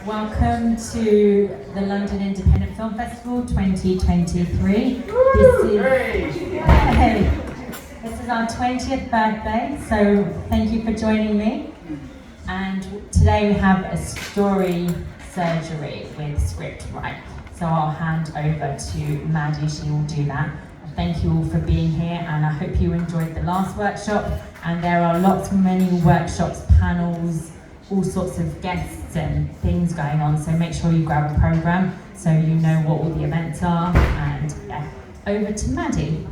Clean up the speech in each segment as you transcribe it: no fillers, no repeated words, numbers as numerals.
Welcome to the London Independent Film Festival 2023. This is our 20th birthday, so thank you for joining me. And today we have a story surgery with script right. So I'll hand over to Maddy, she will do that. Thank you all for being here, and I hope you enjoyed the last workshop. And there are many workshops, panels, all sorts of guests and things going on. So make sure you grab a program so you know what all the events are. And yeah, over to Maddy.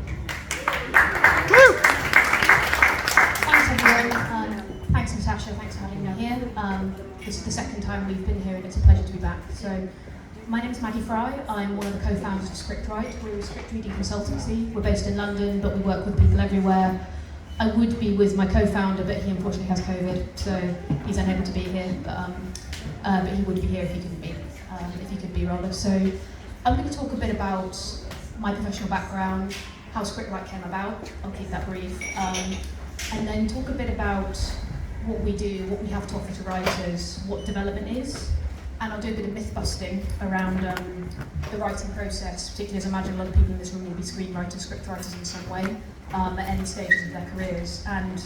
Thanks everyone. Thanks Natasha, thanks for having me here. This is the second time we've been here and it's a pleasure to be back. So, my name is Maddy Fry. I'm one of the co-founders of ScriptWrite. We're a script reading consultancy. We're based in London, but we work with people everywhere. I would be with my co-founder, but he unfortunately has COVID, so he's unable to be here. But he would be here if he could be. So I'm going to talk a bit about my professional background, how ScriptWrite came about. I'll keep that brief, and then talk a bit about what we do, what we have to offer to writers, what development is. And I'll do a bit of myth busting around the writing process, particularly as I imagine a lot of people in this room will be screenwriters, script writers in some way, at any stages of their careers. And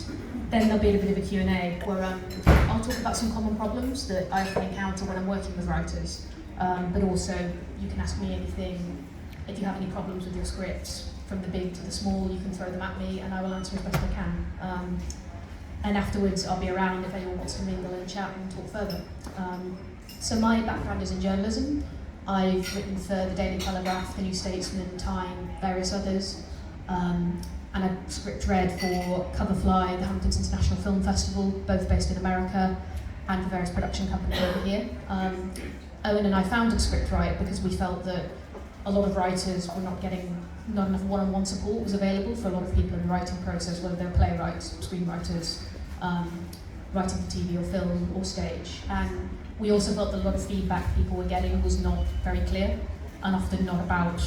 then there'll be a bit of a Q&A where I'll talk about some common problems that I often encounter when I'm working with writers. But also, you can ask me anything. If you have any problems with your scripts, from the big to the small, you can throw them at me and I will answer as best I can. And afterwards, I'll be around if anyone wants to mingle and chat and talk further. So my background is in journalism. I've written for the Daily Telegraph, the New Statesman, Time, various others. And I've script read for Coverfly, the Hamptons International Film Festival, both based in America, and for various production companies over here. Owen and I founded ScriptWrite because we felt that a lot of writers were not enough one-on-one support was available for a lot of people in the writing process, whether they're playwrights, screenwriters, writing for TV or film or stage. And we also felt that a lot of feedback people were getting was not very clear and often not about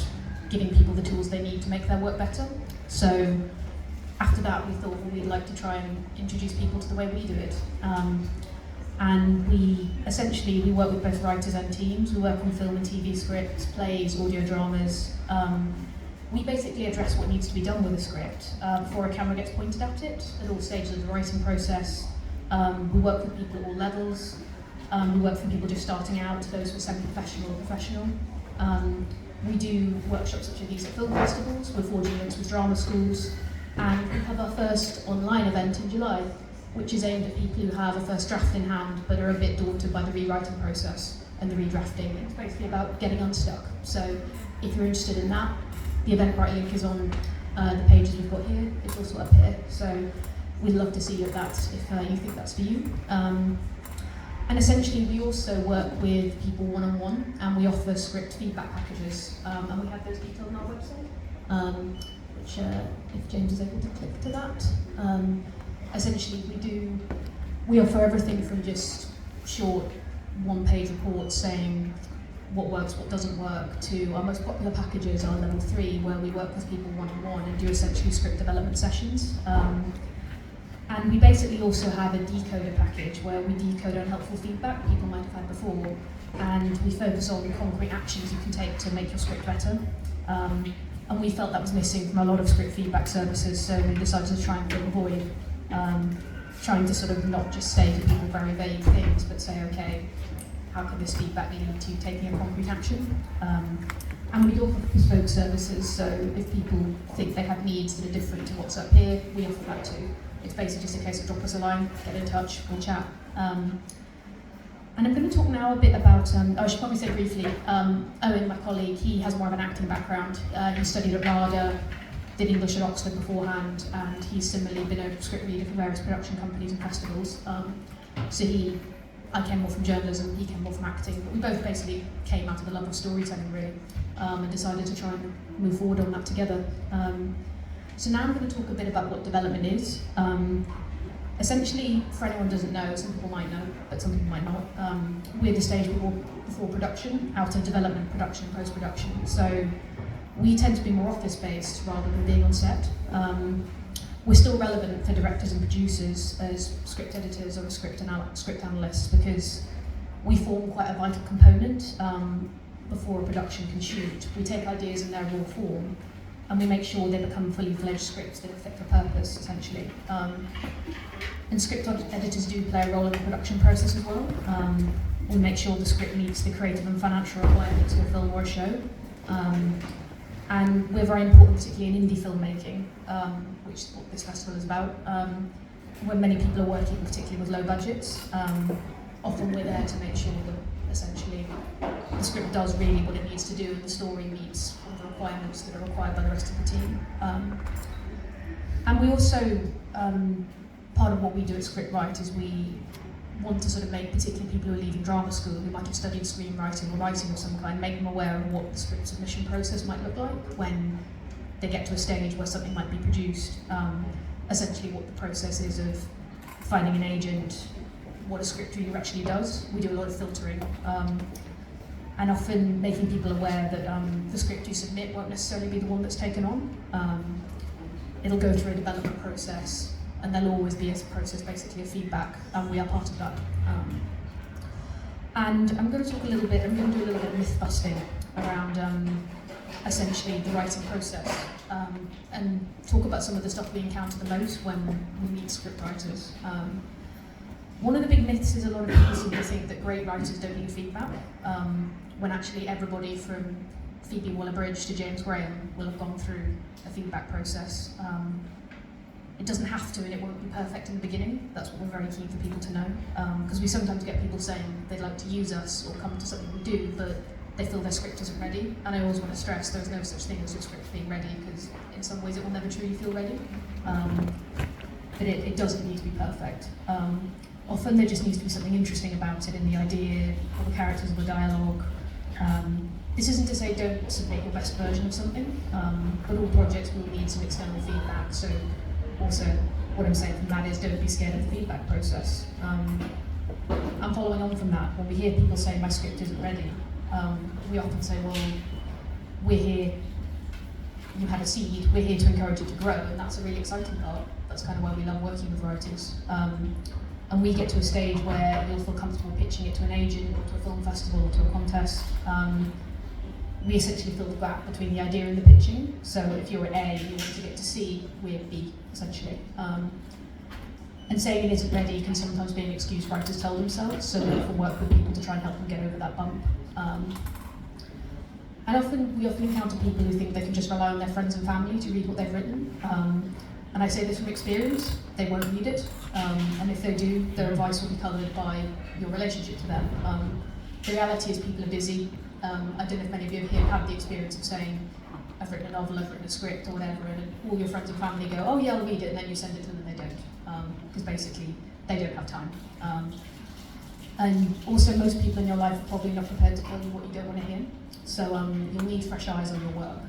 giving people the tools they need to make their work better. So after that we thought, well, we'd like to try and introduce people to the way we do it. And we work with both writers and teams. We work on film and TV scripts, plays, audio dramas. We basically address what needs to be done with a script before a camera gets pointed at it, at all stages of the writing process. We work with people at all levels. We work for people just starting out, to those who are semi-professional or professional. We do workshops such as these at film festivals. We're forging links with drama schools. And we have our first online event in July, which is aimed at people who have a first draft in hand but are a bit daunted by the rewriting process and the redrafting. It's basically about getting unstuck. So if you're interested in that, the Eventbrite link is on the pages we've got here. It's also up here. So we'd love to see you at that if you think that's for you. And essentially, we also work with people one-on-one, and we offer script feedback packages, and we have those detailed on our website, which, if James is able to click to that. Essentially, we offer everything from just short one-page reports saying what works, what doesn't work, to our most popular packages are level 3, where we work with people one-on-one and do essentially script development sessions. And we basically also have a decoder package where we decode unhelpful feedback people might have had before, and we focus on concrete actions you can take to make your script better. And we felt that was missing from a lot of script feedback services, so we decided to try and fill the void, trying to sort of not just say to people very vague things, but say, okay, how can this feedback lead to taking a concrete action? And we offer bespoke services, so if people think they have needs that are different to what's up here, we offer that too. It's basically just a case of drop us a line, get in touch, we'll chat. And I'm going to talk now a bit about, I should probably say briefly, Owen, my colleague, he has more of an acting background. He studied at RADA, did English at Oxford beforehand, and he's similarly been a script reader for various production companies and festivals. I came more from journalism, he came more from acting, but we both basically came out of the love of storytelling really, and decided to try and move forward on that together. So now I'm going to talk a bit about what development is. Essentially, for anyone who doesn't know, some people might know, but some people might not, we're the stage before production, out of development, production, post-production. So we tend to be more office-based rather than being on set. We're still relevant for directors and producers as script editors or script analysts because we form quite a vital component before a production can shoot. We take ideas in their raw form and we make sure they become fully fledged scripts that are fit for purpose, essentially. And script editors do play a role in the production process as well. We make sure the script meets the creative and financial requirements of a film or a show. And we're very important, particularly in indie filmmaking, which is what this festival is about. When many people are working, particularly with low budgets, often we're there to make sure that essentially the script does really what it needs to do and the story meets all the requirements that are required by the rest of the team. And we also, part of what we do at Scriptwrite is we want to sort of make particularly people who are leaving drama school, who might have studied screenwriting or writing of some kind, make them aware of what the script submission process might look like when they get to a stage where something might be produced. Essentially what the process is of finding an agent, what a script reader actually does. We do a lot of filtering, and often making people aware that the script you submit won't necessarily be the one that's taken on. It'll go through a development process, and there'll always be a process basically of feedback, and we are part of that. And I'm going to talk a little bit, I'm going to do a little bit of myth busting around essentially the writing process, and talk about some of the stuff we encounter the most when we meet script writers. One of the big myths is a lot of people seem to think that great writers don't need feedback, when actually everybody from Phoebe Waller-Bridge to James Graham will have gone through a feedback process. It doesn't have to, and it won't be perfect in the beginning. That's what we're very keen for people to know, because we sometimes get people saying they'd like to use us or come to something we do, but they feel their script isn't ready. And I always want to stress there's no such thing as your script being ready, because in some ways it will never truly feel ready. But it doesn't need to be perfect. Often there just needs to be something interesting about it in the idea, or the characters, or the dialogue. This isn't to say don't submit your best version of something, but all projects will need some external feedback. So also, what I'm saying from that is don't be scared of the feedback process. And following on from that, when we hear people say my script isn't ready, we often say, well, we're here, you had a seed, we're here to encourage it to grow, and that's a really exciting part. That's kind of why we love working with writers. And we get to a stage where you'll feel comfortable pitching it to an agent, or to a film festival, or to a contest. We essentially fill the gap between the idea and the pitching. So if you're at A, you want to get to C, we're B, essentially. And saying it isn't ready can sometimes be an excuse writers tell themselves, so we often work with people to try and help them get over that bump. And we often encounter people who think they can just rely on their friends and family to read what they've written. And I say this from experience, they won't read it. And if they do, their advice will be coloured by your relationship to them. The reality is people are busy. I don't know if many of you here have had the experience of saying, I've written a novel, I've written a script or whatever, and all your friends and family go, oh yeah, I'll read it, and then you send it to them and they don't. Because basically, they don't have time. And also, most people in your life are probably not prepared to tell you what you don't want to hear. So you'll need fresh eyes on your work.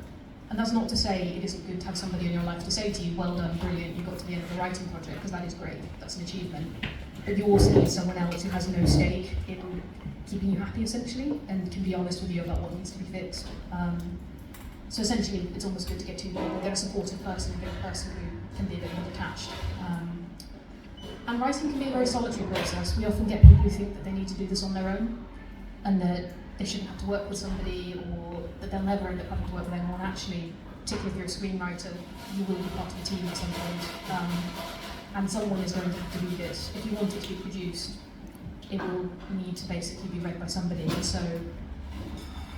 And that's not to say it isn't good to have somebody in your life to say to you, well done, brilliant, you got to the end of the writing project, because that is great, that's an achievement. But you also need someone else who has no stake in keeping you happy, essentially, and can be honest with you about what needs to be fixed. So essentially, it's almost good to get two people, get a supportive person and get a person who can be a bit more detached. And writing can be a very solitary process. We often get people who think that they need to do this on their own, and that they shouldn't have to work with somebody, or that they'll never end up having to work with anyone. Actually, particularly if you're a screenwriter, you will be part of a team at some point, and someone is going to have to read it. If you want it to be produced, it will need to basically be read by somebody. And so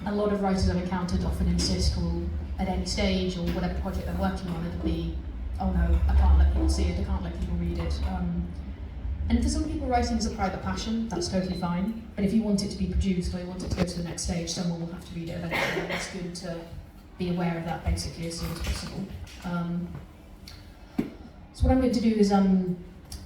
a lot of writers I've encountered often insist, well, at any stage or whatever project they're working on, it'll be, oh no, I can't let people see it, I can't let people read it. And for some people, writing is a private passion, that's totally fine. But if you want it to be produced, or you want it to go to the next stage, someone will have to read it eventually. And it's good to be aware of that basically as soon as possible. So what I'm going to do is I'm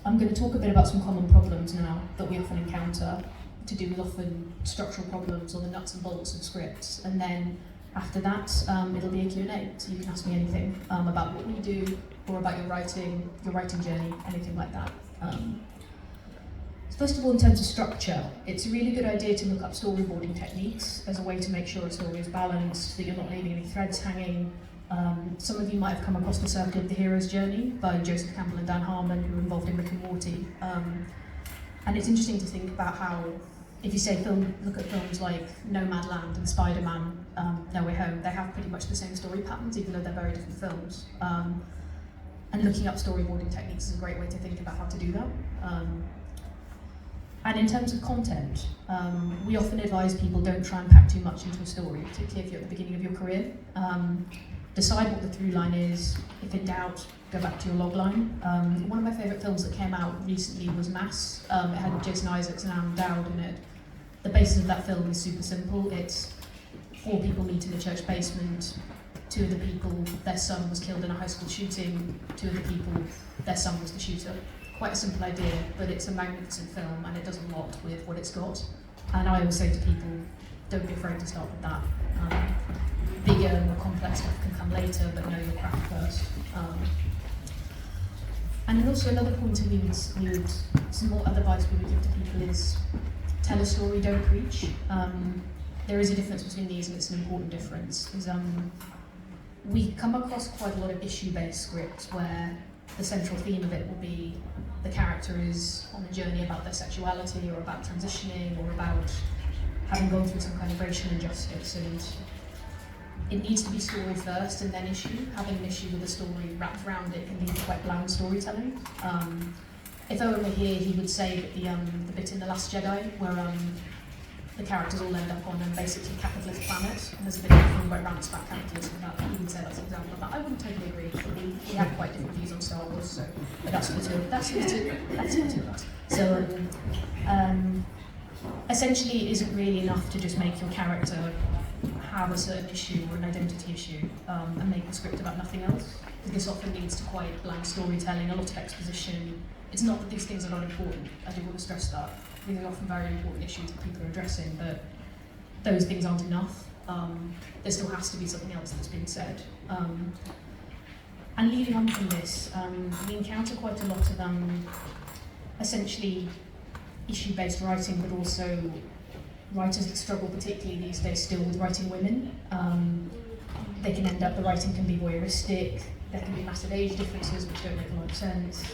going to talk a bit about some common problems now that we often encounter, to do with often structural problems or the nuts and bolts of scripts. And then after that, it'll be a Q&A, so you can ask me anything about what we do, or about your writing journey, anything like that. First of all, in terms of structure, it's a really good idea to look up storyboarding techniques as a way to make sure a story is balanced, that you're not leaving any threads hanging. Some of you might have come across The Circle of the Hero's Journey by Joseph Campbell and Dan Harmon, who were involved in Rick and Morty. And it's interesting to think about how if you say look at films like Nomadland and Spider-Man, No Way Home, they have pretty much the same story patterns, even though they're very different films. And looking up storyboarding techniques is a great way to think about how to do that. And in terms of content, we often advise people don't try and pack too much into a story, particularly if you're at the beginning of your career. Decide what the through line is. If in doubt, go back to your log line. One of my favourite films that came out recently was Mass. It had Jason Isaacs and Anne Dowd in it. The basis of that film is super simple. It's 4 people meet in a church basement. 2 of the people, their son was killed in a high school shooting. 2 of the people, their son was the shooter. Quite a simple idea, but it's a magnificent film and it does a lot with what it's got. And I always say to people, don't be afraid to start with that. Bigger, more complex stuff can come later, but know your craft first. And then also another point some more other advice we would give to people is tell a story, don't preach. There is a difference between these, and it's an important difference. We come across quite a lot of issue-based scripts where the central theme of it will be the character is on a journey about their sexuality or about transitioning or about having gone through some kind of racial injustice, and it needs to be story first and then issue. Having an issue with a story wrapped around it can lead to quite bland storytelling. If Owen were here, he would say that the bit in The Last Jedi where the characters all end up on a basically capitalist planet, and there's a bit of a film where it rants about capitalism, he would say that's an example of that. I wouldn't totally agree. We have quite different views on Star Wars, so but that's for two of us. So essentially, it isn't really enough to just make your character have a certain issue or an identity issue and make the script about nothing else. This often leads to quite bland storytelling, a lot of exposition. It's not that these things are not important. I do want to stress that. These are often very important issues that people are addressing, but those things aren't enough. There still has to be something else that's been said. And leading on from this, we encounter quite a lot of essentially issue-based writing, but also writers that struggle particularly these days still with writing women. They can end up, the writing can be voyeuristic, there can be massive age differences which don't make a lot of sense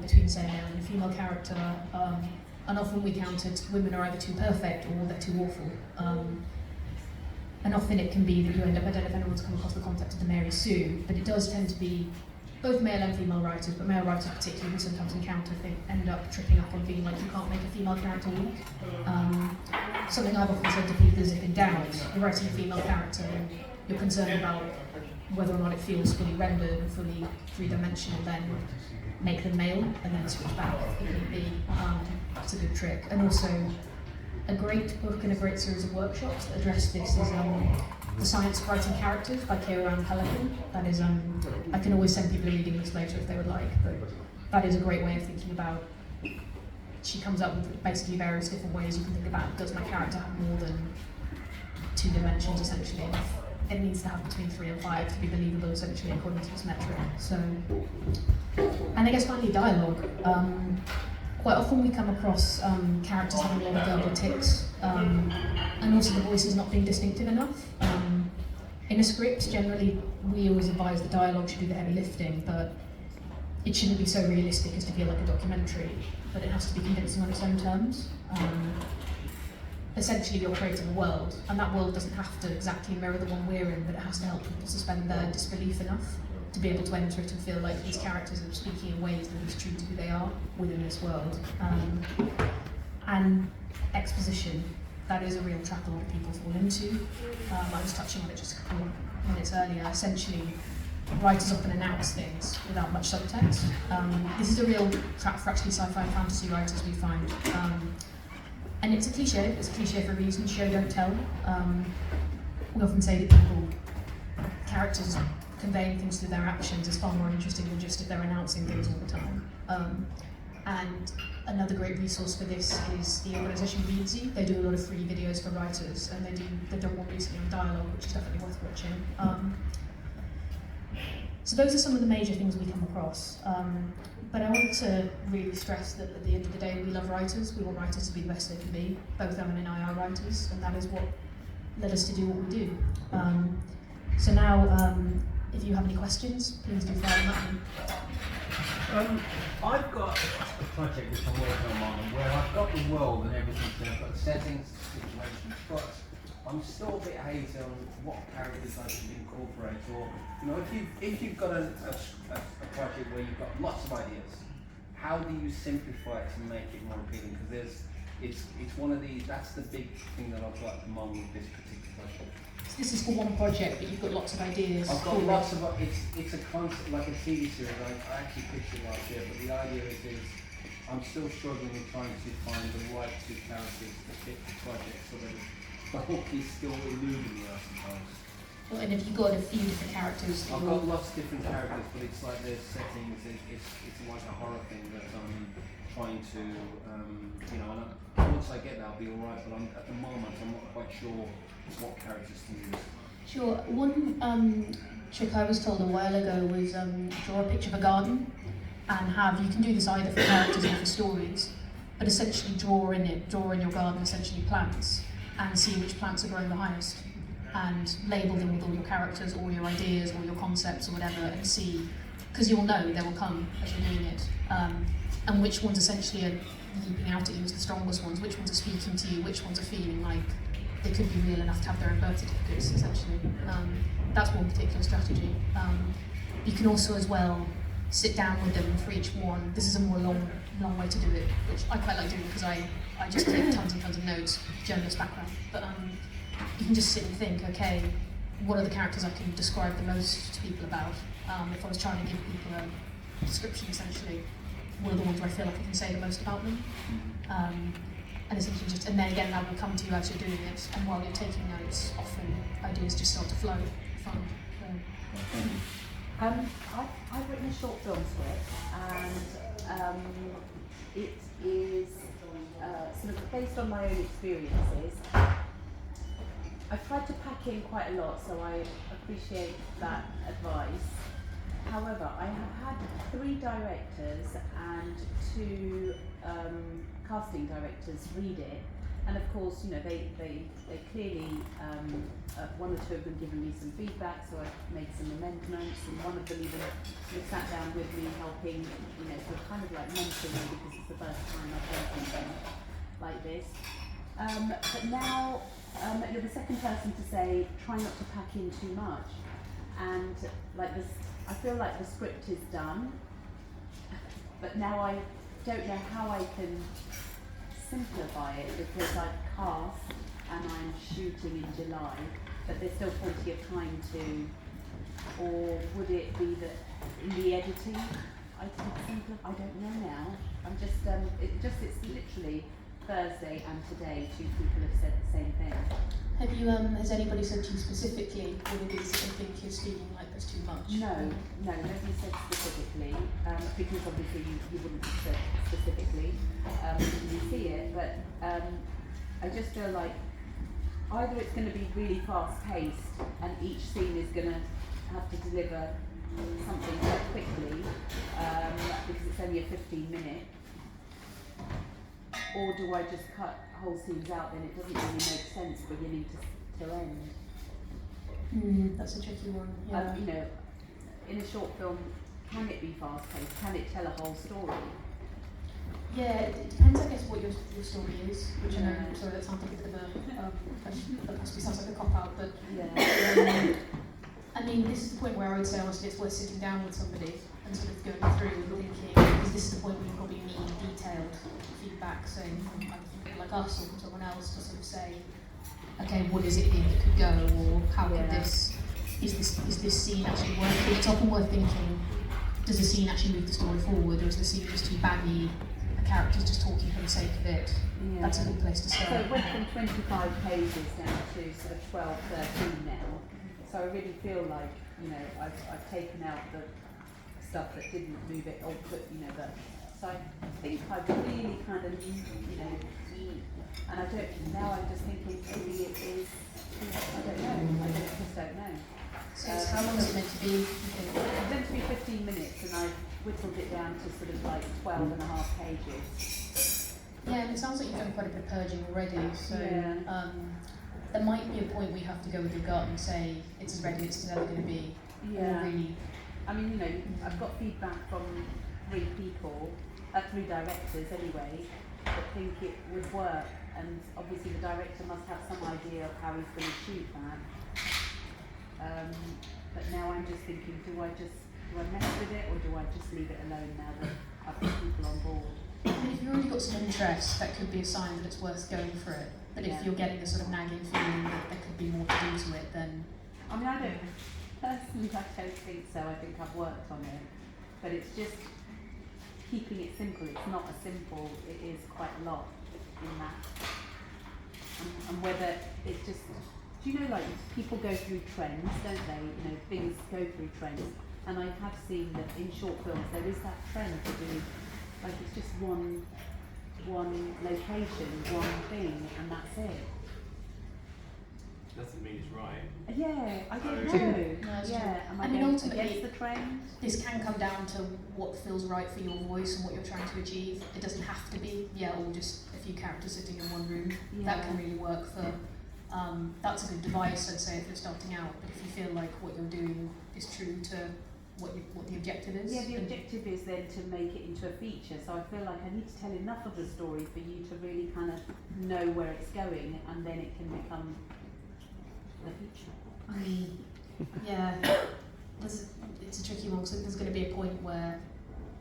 between, say, a male and a female character. And often we counted women are either too perfect or they're too awful. And often it can be that you end up, I don't know if anyone's come across the concept of the Mary Sue, but it does tend to be both male and female writers, but male writers particularly we sometimes encounter end up tripping up on being like, you can't make a female character weak. Something I've often said to people is if in doubt, you're writing a female character and you're concerned about whether or not it feels fully rendered and fully three-dimensional, then make them male and then switch back if need be. That's a good trick. And also, a great book and a great series of workshops that address this is The Science of Writing Characters by Kieran Pelican. That is, I can always send people a reading list later if they would like, but that is a great way of thinking about. She comes up with basically various different ways you can think about, does my character have more than 2 dimensions essentially? It needs to have between 3 and 5 to be believable essentially according to this metric. So, and I guess finally dialogue. Quite often we come across characters having a lot of verbal tics, and also the voices not being distinctive enough. In a script, generally, we always advise that dialogue should do the heavy lifting, but it shouldn't be so realistic as to feel like a documentary, but it has to be convincing on its own terms. Essentially, you're creating a world, and that world doesn't have to exactly mirror the one we're in, but it has to help people suspend their disbelief enough to be able to enter it and feel like these characters are speaking in ways that is true to who they are within this world. And exposition, that is a real trap a lot of people fall into. I was touching on it just a couple of minutes earlier. Essentially, writers often announce things without much subtext. This is a real trap for actually sci-fi and fantasy writers, we find. And it's a cliche for a reason, show, don't tell. We often say that characters conveying things through their actions is far more interesting than just if they're announcing things all the time. And another great resource for this is the organisation Readsy. They do a lot of free videos for writers, and they've done one recently on dialogue, which is definitely worth watching. So those are some of the major things we come across. But I want to really stress that at the end of the day, we love writers. We want writers to be the best they can be. Both Owen and I are writers, and that is what led us to do what we do. So now, if you have any questions, please do fire them at me. I've got a project which I'm working on where I've got the world and everything there, I've got the settings, situations, but I'm still a bit hazy on what characters I should incorporate. Or, if you've got a project where you've got lots of ideas, how do you simplify it to make it more appealing? Because it's one of these. That's the big thing that I've got at the moment with this particular project. This is for one project, but you've got lots of ideas. I've got lots of. It's a concept like a TV series. I actually pitched it last year, but the idea is I'm still struggling with trying to find the right two characters to fit the project so that the hook is still eluding me, I suppose. Well, and have you got a few different characters? I've got lots of different characters, but it's like there's settings. It's like a horror thing that I'm trying to, and once I get that, I'll be all right. But at the moment, I'm not quite sure what characters to use. Sure. One trick I was told a while ago was draw a picture of a garden and you can do this either for characters or for stories, but essentially draw in your garden essentially plants and see which plants are growing the highest and label them with all your characters, all your ideas, all your concepts or whatever, and see, because you'll know they will come as you're doing it, and which ones essentially are leaping out at you as the strongest ones, which ones are speaking to you, which ones are feeling like they could be real enough to have their own birth certificates, essentially. That's one particular strategy. You can also as well sit down with them for each one. This is a more long way to do it, which I quite like doing because I just take tons and tons of notes, journalist background. But you can just sit and think, okay, what are the characters I can describe the most to people about? If I was trying to give people a description, essentially, what are the ones where I feel like I can say the most about them? And essentially and then again, that will come to you as you're doing it, and while you're taking notes, often ideas just start to flow. Fun. I've written a short film script, and it is sort of based on my own experiences. I've tried to pack in quite a lot, so I appreciate that advice. However, I have had 3 directors and 2 casting directors read it, and of course, they clearly, one or two of them given me some feedback, so I've made some amendments, and one of them even sat down with me helping, sort of kind of like mentoring me, because it's the first time I've done something like this. But now, you're the second person to say, try not to pack in too much, and like this, I feel like the script is done, but now I don't know how I can simplify it, because I've cast and I'm shooting in July, but there's still plenty of time to, or would it be that in the editing I could simplify? I don't know now. I'm just, it's literally Thursday and today 2 people have said the same thing. Have you, has anybody said to you specifically what it is that they think is feeling like there's too much? No, nobody said specifically, because obviously you wouldn't have said specifically when you see it, but I just feel like either it's going to be really fast paced and each scene is going to have to deliver something quite quickly, because it's only a 15-minute, or do I just cut whole scenes out? Then it doesn't really make sense beginning to end. That's a tricky one. Yeah. In a short film, can it be fast paced? Can it tell a whole story? Yeah, it depends, I guess, what your story is, which I know, sorry, that sounds like a bit of that possibly sounds like a cop-out, but Yeah. I mean, this is the point where I would say, honestly, it's worth sitting down with somebody and sort of going through and thinking, because this is the point where you probably need detailed feedback, so like us or someone else to sort of say, okay, what is it here that could go, or how could this, is this scene actually working? It's often worth thinking, does the scene actually move the story forward, or is the scene just too baggy, a character's just talking for the sake of it? Yeah. That's a good place to start. So it went from 25 pages down to sort of 12, 13 now. So I really feel like, I've taken out the stuff that didn't move it, or put, that. So I think I've really kind of, and now I'm just thinking maybe it is, I don't know, I just don't know. So how long is it meant to be? It's meant to be 15 minutes, and I've whittled it down to sort of like 12 and a half pages. Yeah, and it sounds like you've done quite a bit of purging already, so Yeah. there might be a point where you have to go with your gut and say, it's as ready as it's ever going to be. Yeah. Or really, I mean, I've got feedback from three people, three directors anyway, that think it would work, and obviously the director must have some idea of how he's going to shoot that. But now I'm just thinking, do I mess with it, or do I just leave it alone now that I've got people on board? I mean, if you've already got some interest, that could be a sign that it's worth going for it. But if you're getting a sort of nagging feeling that there could be more to do to it, then... I mean, I don't think so. I think I've worked on it. But it's just keeping it simple. It's not as simple. It is quite a lot in that. And whether it's just... Do you know, like, people go through trends, don't they? You know, things go through trends. And I have seen that in short films there is that trend to do, like, it's just one location, one thing, and that's it. Doesn't mean it's right. Yeah, I don't So- know. No, that's Yeah, true. am I I mean, going ultimately- against the trend? This can come down to what feels right for your voice and what you're trying to achieve. It doesn't have to be, all just a few characters sitting in one room. That can really work for, that's a good device, I'd say, if you're starting out. But if you feel like what you're doing is true to what the objective is. Yeah, the objective is then to make it into a feature, so I feel like I need to tell enough of the story for you to really kind of know where it's going, and then it can become the feature. I mean, it's a tricky one, because there's going to be a point where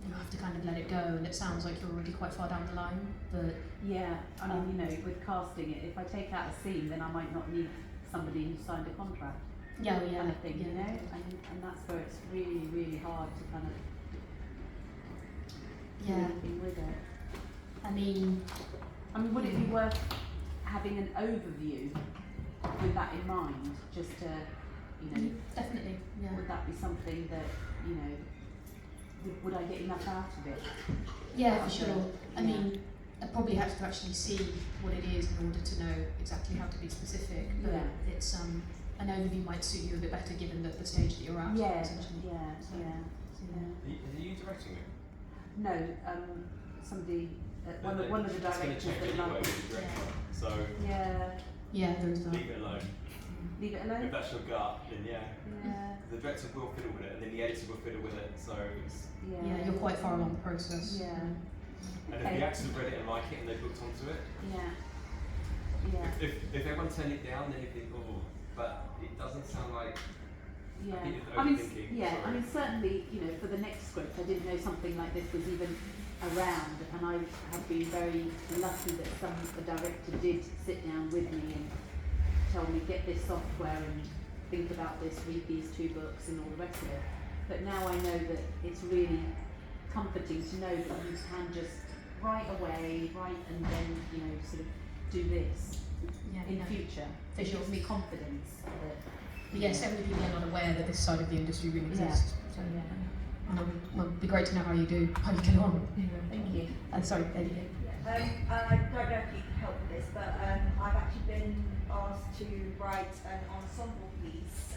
you have to kind of let it go, and it sounds like you're already quite far down the line, but... Yeah, I mean, you know, with casting it, if I take out a scene, then I might not need somebody who signed a contract. Kind of thing, you know, and that's where it's really, really hard to kind of do anything with it. I mean, would it be worth having an overview with that in mind, just to, you know, definitely, would that be something that, you know, would I get enough out of it? Yeah, for sure. I mean, I probably have to actually see what it is in order to know exactly how to be specific, but it's an overview might suit you a bit better given the stage that you're at. Yeah, essentially. Are you directing it? No, somebody, one of the That's going to directors change that anyway like, with the director. So Yeah, there is that. leave it alone. leave it If alone. that's your gut, then Yeah, the director will fiddle with it, and then the editor will fiddle with it. So it's, Yeah, you're quite far along the process. Yeah. and if the actors have read it and like it and they've looked onto it, Yeah. if everyone turned it down, then you think, oh, but it doesn't sound like. Yeah. I think it's I mean, overthinking, yeah. sorry. I mean, certainly, you know, for the next script, I didn't know something like this was even around, and I have been very lucky that the director did sit down with me and tell me, get this software and think about this, read these 2 books and all the rest of it. But now I know that it's really comforting to know that you can just write and then, you know, sort of do this in future. For sure. It gives me confidence that. But so many people are not aware that this side of the industry really exists. So well, it'd be great to know how you get on. Thank you. Sorry, Eddie. I don't know if you can help with this, but I've actually been asked to write an ensemble piece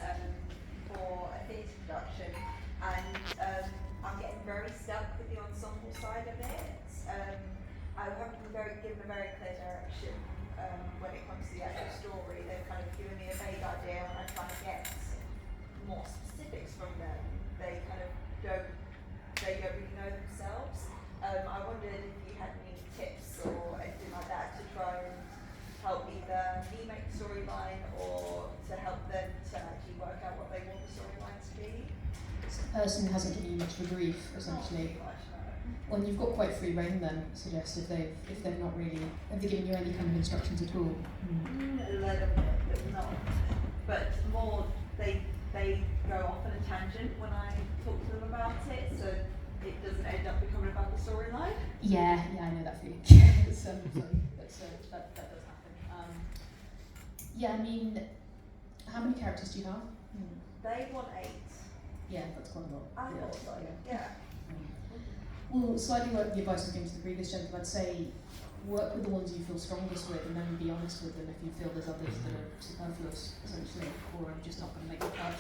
for a theatre production, and I'm getting very stuck with the ensemble side of it. I haven't been given a very clear direction when it comes to the actual story. They've kind of given me a vague idea, and I'm trying to get more specifics from them. They don't really know themselves. I wondered if you had any tips or anything like that to try and help either me make the storyline or to help them to actually work out what they want the storyline to be. So the person hasn't given you much of a brief, essentially. Not too much, no. Well, you've got quite free rein then, I suggest, if they've not really, have they given you any kind of instructions at all? A little bit, but not. But more, they go off on a tangent when I talk to them about it, so it doesn't end up becoming about the storyline. Yeah, I know that feeling. That does happen. I mean, how many characters do you have? They want 8. Yeah, that's quite a lot. I thought so, yeah. Well, slightly like the advice I was giving to the previous gentleman, I'd say work with the ones you feel strongest with, and then be honest with them if you feel there's others that are superfluous, essentially, or are just not going to make the cut.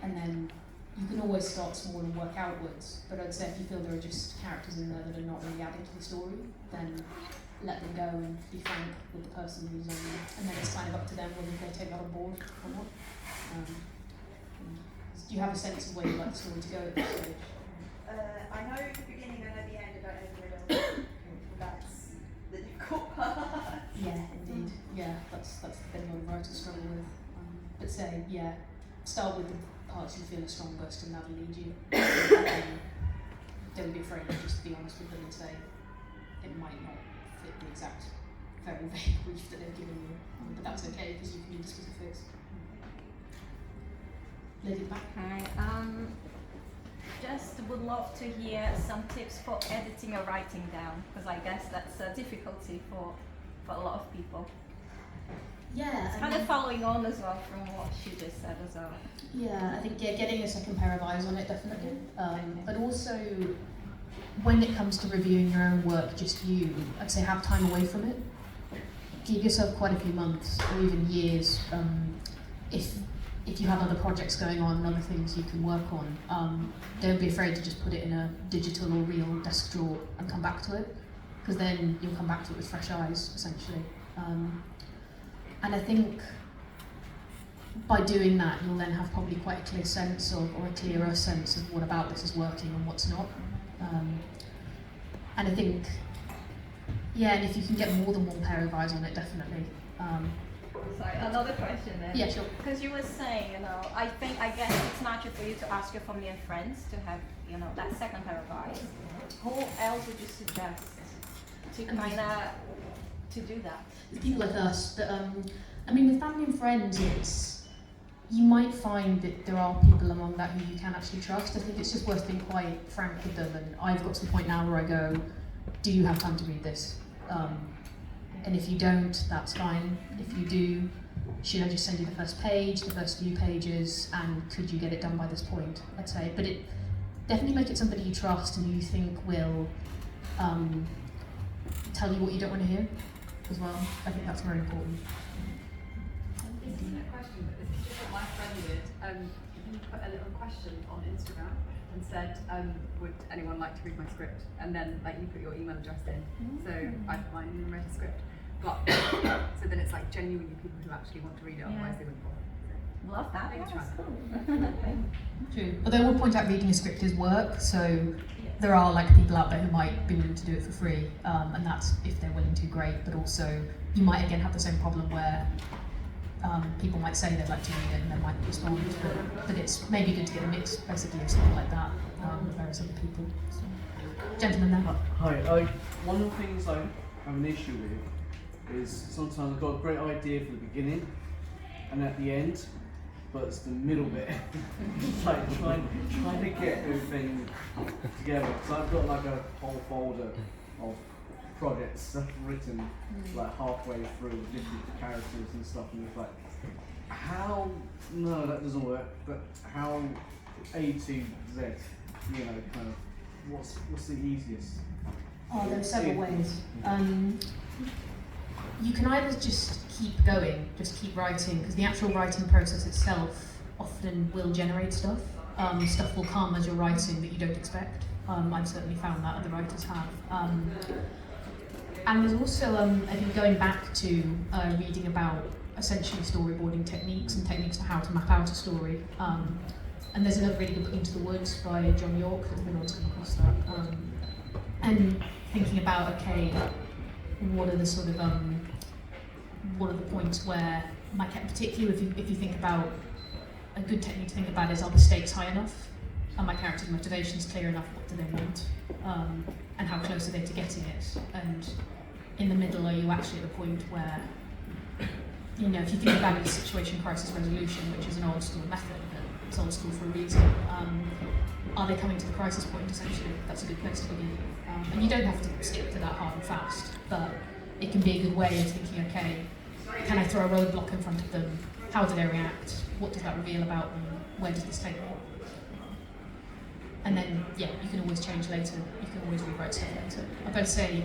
And then you can always start small and work outwards, but I'd say if you feel there are just characters in there that are not really adding to the story, then let them go and be frank with the person who's and then it's kind of up to them whether they take that on board or not. Do you have a sense of where you'd like the story to go at this stage? I know the beginning, I know the end, I don't know the middle. That's the difficult part. Yeah, indeed. Yeah, that's the thing a lot of writers struggle with. But say, yeah, start with the parts you feel are strongest and that'll lead you. Don't be afraid to just be honest with them and say it might not fit the exact very vague brief that they've given you, but that's okay because you can do the specifics. Lady back. Hi. Just would love to hear some tips for editing or writing down, because I guess that's a difficulty for a lot of people. Yeah, It's kind of following on as well from what she just said as well. Yeah, I think getting a second pair of eyes on it definitely. But also, when it comes to reviewing your own work, just I'd say have time away from it. Give yourself quite a few months or even years. If you have other projects going on and other things you can work on, don't be afraid to just put it in a digital or real desk drawer and come back to it, because then you'll come back to it with fresh eyes, essentially. And I think by doing that, you'll then have probably quite a clear sense or a clearer sense of what about this is working and what's not. And I think, yeah, and if you can get more than one pair of eyes on it, definitely. Sorry, another question then. Yeah, sure. Because you were saying, I guess it's natural for you to ask your family and friends to have, that second pair of eyes. Who else would you suggest to kind of to do that? People like us, but with family and friends, you might find that there are people among that who you can actually trust. I think it's just worth being quite frank with them, and I've got to the point now where I go, do you have time to read this? And if you don't, that's fine. If you do, should I just send you the first page, the first few pages, and could you get it done by this point, I'd say. But it definitely make it somebody you trust and you think will tell you what you don't want to hear as well. I think that's very important. This isn't a question, but this is just what my friend did. He put a little question on Instagram and said, would anyone like to read my script? And then you put your email address in. So I put mine in and read a script. But so then it's genuinely people who actually want to read it, otherwise they wouldn't bother. Love that. Maybe Yeah, try that's that. cool. True. Although I would point out reading a script is work, so there are people out there who might be willing to do it for free, and that's if they're willing to, great. But also, you might again have the same problem where people might say they'd like to read it and they might respond, but it's maybe good to get a mix, basically, of something like that with various other people. So. Gentleman there. Hi. One of the things I have an issue with is sometimes I've got a great idea for the beginning and at the end, but it's the middle bit. It's trying to get everything together. Because I've got a whole folder of projects stuff written halfway through with different characters and stuff, and it's how no, that doesn't work. But how A to Z, what's the easiest? Oh, there are several ways. You can either just keep going, just keep writing, because the actual writing process itself often will generate stuff. Stuff will come as you're writing that you don't expect. I've certainly found that other writers have. And there's also, I think, going back to reading about essentially storyboarding techniques and techniques for how to map out a story. And there's another really good book, Into the Woods, by John York, if anyone's come across that. And thinking about, okay, what are the sort of what are the points where particularly if you think about a good technique to think about is, are the stakes high enough? Are my character's motivations clear enough? What do they want? And how close are they to getting it? And in the middle, are you actually at the point where, if you think about it as situation crisis resolution, which is an old school method, but it's old school for a reason, are they coming to the crisis point essentially? That's a good place to begin. And you don't have to stick to that hard and fast, but it can be a good way of thinking, okay, can I throw a roadblock in front of them? How do they react? What does that reveal about them? Where does this take me? And then, you can always change later. You can always rewrite stuff later. I'd better say,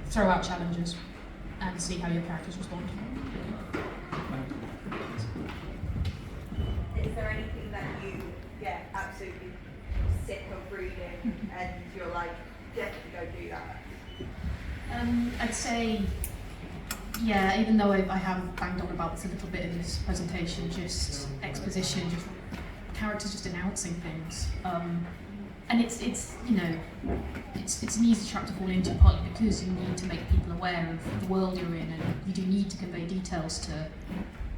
throw out challenges and see how your characters respond. Is there anything that you get absolutely sick of reading and you're definitely go do that? I'd say, even though I have banged on about this a little bit in this presentation, just exposition, just characters just announcing things. and it's you know, it's an easy trap to fall into, partly because you need to make people aware of the world you're in, and you do need to convey details to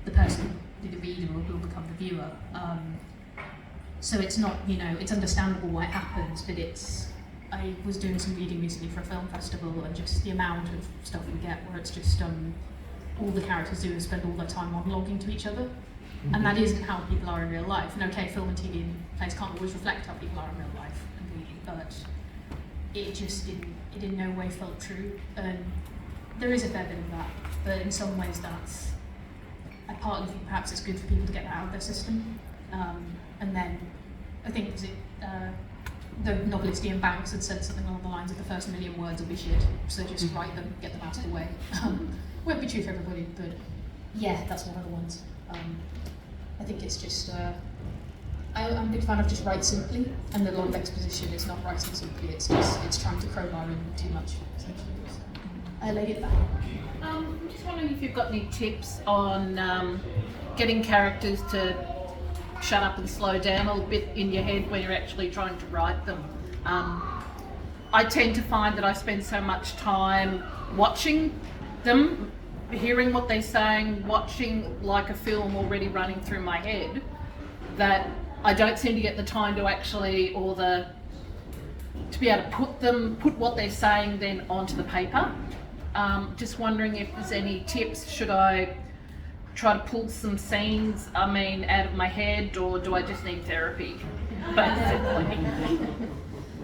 the person, the reader, or who will become the viewer. So it's not, you know, it's understandable why it happens, but I was doing some reading recently for a film festival, and just the amount of stuff we get where it's just all the characters do is spend all their time monologuing to each other, and that isn't how people are in real life. And okay, film and TV and plays can't always reflect how people are in real life and reading, but it just didn't. It in no way felt true, and there is a fair bit of that. But in some ways, I partly think perhaps it's good for people to get that out of their system, and then I think the novelist Ian Banks had said something along the lines of the first million words will be shit, so just write them, get them out of the way. Won't be true for everybody, but yeah, that's one of the ones. I think it's just, I'm a big fan of just write simply, and a lot of exposition is not writing simply, it's trying to crowbar in too much, essentially. So, I laid it back. I'm just wondering if you've got any tips on getting characters to shut up and slow down a little bit in your head when you're actually trying to write them. I tend to find that I spend so much time watching them, hearing what they're saying, watching like a film already running through my head, that I don't seem to get the time to actually, to be able to put what they're saying then onto the paper. Just wondering if there's any tips. Should I try to pull some scenes, out of my head, or do I just need therapy? Basically.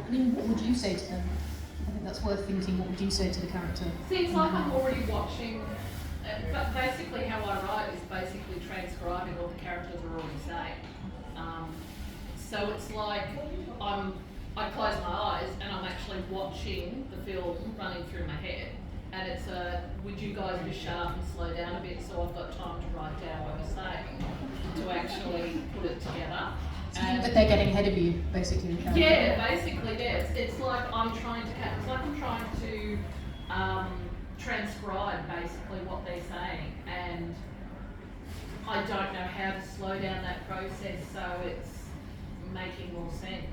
What would you say to them? I think that's worth thinking. What would you say to the character? See, it's like I'm already watching, but basically how I write is basically transcribing what the characters are already saying. So it's like I close my eyes and I'm actually watching the film running through my head. And it's would you guys just shut up and slow down a bit so I've got time to write down what you're saying, to actually put it together. But they're getting ahead of you, basically. Yeah, basically, yeah. It's like I'm trying to transcribe basically what they're saying, and I don't know how to slow down that process so it's making more sense.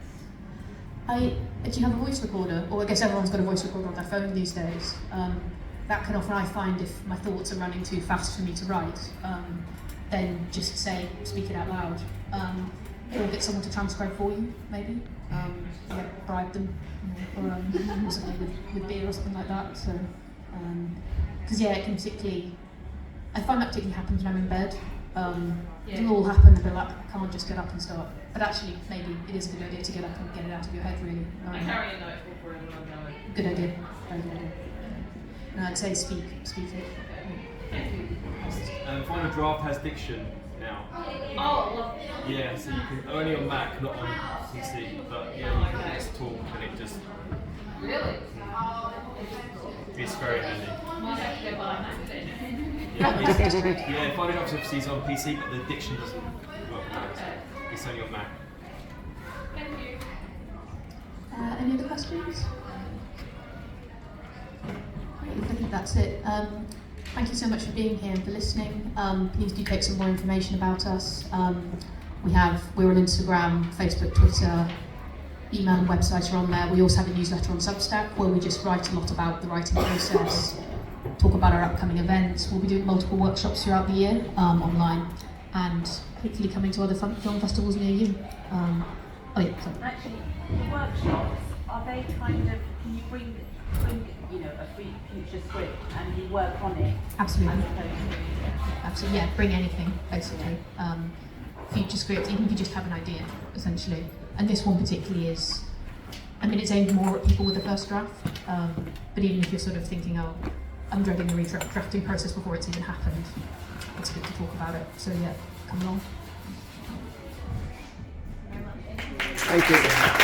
Do you have a voice recorder? Or I guess everyone's got a voice recorder on their phone these days. That can often, I find, if my thoughts are running too fast for me to write, then just speak it out loud. Or get someone to transcribe for you, maybe. Bribe them, or something with beer or something like that. So, because it can particularly, I find that particularly happens when I'm in bed. It'll all happen, and be like, I can't just get up and start. But actually, maybe it is a good idea to get up and get it out of your head, really. I carry a notebook wherever I'm going. Good idea. Very good idea. And I'd say speak it. Thank you. Final Draft has diction now. Oh, well, Yeah, so you can only on Mac, not on PC, but yeah, you can just talk and it just. really? It's very handy. Might have to go buy a Mac then. Yeah, Final Draft obviously is on PC, but the diction doesn't work with it. It's only on Mac. Thank you. Any other questions? Great, I think that's it. Thank you so much for being here and for listening. Please do take some more information about us. We're on Instagram, Facebook, Twitter, email and website are on there. We also have a newsletter on Substack where we just write a lot about the writing process, talk about our upcoming events. We'll be doing multiple workshops throughout the year online, and hopefully coming to other film festivals near you. Actually, the workshops, are they kind of, can you bring a free future script and you work on it? Absolutely. As opposed to, Absolutely, yeah, bring anything, basically. Future scripts, even if you just have an idea, essentially. And this one particularly is, it's aimed more at people with a first draft, but even if you're sort of thinking, oh, I'm dreading the redrafting process before it's even happened, it's good to talk about it. So yeah, come along. Thank you.